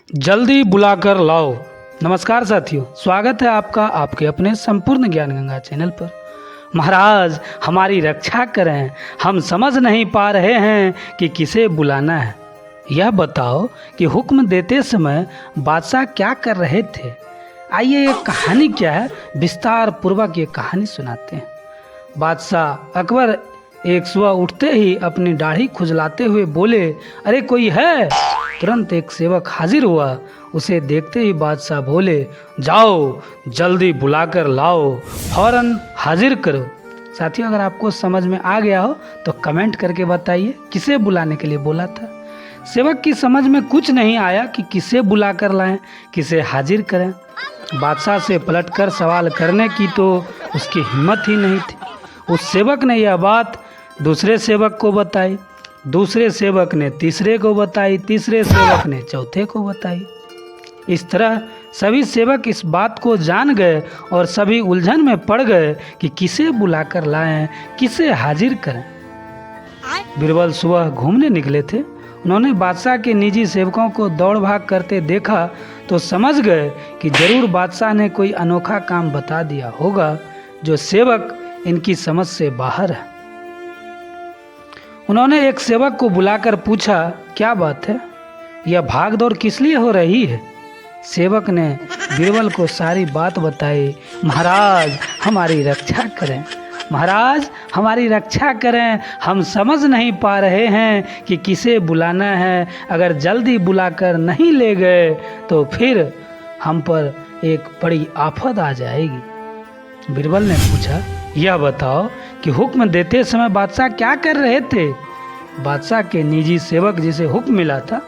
जल्दी बुलाकर लाओ। नमस्कार साथियों, स्वागत है आपका आपके अपने संपूर्ण ज्ञान गंगा चैनल पर। महाराज हमारी रक्षा करें, हम समझ नहीं पा रहे हैं कि किसे बुलाना है। यह बताओ कि हुक्म देते समय बादशाह क्या कर रहे थे। आइए ये कहानी क्या है विस्तार पूर्वक ये कहानी सुनाते हैं। बादशाह अकबर एक सुबह उठते ही अपनी दाढ़ी खुजलाते हुए बोले, अरे कोई है। तुरंत एक सेवक हाजिर हुआ। उसे देखते ही बादशाह बोले, जाओ जल्दी बुलाकर लाओ, फौरन हाजिर करो। साथियों, अगर आपको समझ में आ गया हो तो कमेंट करके बताइए किसे बुलाने के लिए बोला था। सेवक की समझ में कुछ नहीं आया कि किसे बुलाकर लाएं, किसे हाजिर करें। बादशाह से पलटकर सवाल करने की तो उसकी हिम्मत ही नहीं थी। उस सेवक ने यह बात दूसरे सेवक को बताई, दूसरे सेवक ने तीसरे को बताई, तीसरे सेवक ने चौथे को बताई। इस तरह सभी सेवक इस बात को जान गए और सभी उलझन में पड़ गए कि किसे बुलाकर लाएं, किसे हाजिर करें। बीरबल सुबह घूमने निकले थे। उन्होंने बादशाह के निजी सेवकों को दौड़ भाग करते देखा तो समझ गए कि जरूर बादशाह ने कोई अनोखा काम बता दिया होगा जो सेवक इनकी समझ से बाहर है। उन्होंने एक सेवक को बुलाकर पूछा, क्या बात है, यह भाग दौड़ किस लिए हो रही है। सेवक ने बीरबल को सारी बात बताई। महाराज हमारी रक्षा करें, महाराज हमारी रक्षा करें, हम समझ नहीं पा रहे हैं कि किसे बुलाना है। अगर जल्दी बुलाकर नहीं ले गए तो फिर हम पर एक बड़ी आफत आ जाएगी। बीरबल ने पूछा, यह बताओ कि हुक्म देते समय बादशाह क्या कर रहे थे। बादशाह के निजी सेवक जिसे हुक्म मिला था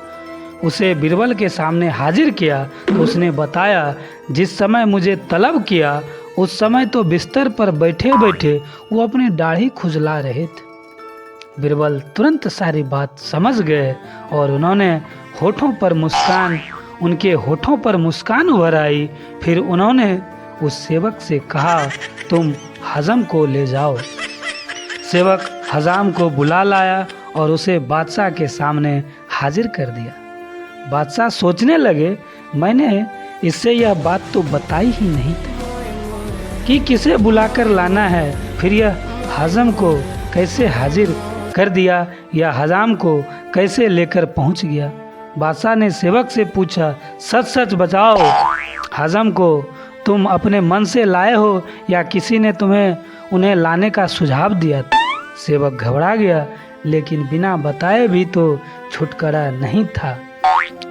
उसे बीरबल के सामने हाजिर किया तो उसने बताया, जिस समय मुझे तलब किया उस समय तो बिस्तर पर बैठे बैठे वो अपनी दाढ़ी खुजला रहे थे। बीरबल तुरंत सारी बात समझ गए और उन्होंने उनके होठों पर मुस्कान उभर आई। फिर उन्होंने उस सेवक से कहा, तुम हजम को ले जाओ। सेवक हजाम को बुला लाया और उसे बादशाह के सामने हाजिर कर दिया। बादशाह सोचने लगे, मैंने इससे यह बात तो बताई ही नहीं थी कि किसे बुलाकर लाना है। फिर यह हजम को कैसे हाजिर कर दिया या हजाम को कैसे लेकर पहुंच गया। बादशाह ने सेवक से पूछा, सच सच बताओ, हजम को तुम अपने मन से लाए हो या किसी ने तुम्हें उन्हें लाने का सुझाव दिया था। सेवक घबरा गया, लेकिन बिना बताए भी तो छुटकारा नहीं था।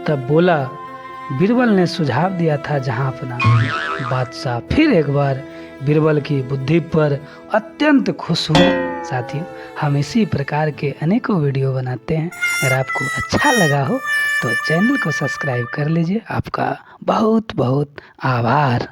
तब बोला, बीरबल ने सुझाव दिया था जहां अपना। बादशाह फिर एक बार बीरबल की बुद्धि पर अत्यंत खुश हुआ। साथियों, हम इसी प्रकार के अनेकों वीडियो बनाते हैं। अगर आपको अच्छा लगा हो तो चैनल को सब्सक्राइब कर लीजिए। आपका बहुत बहुत आभार।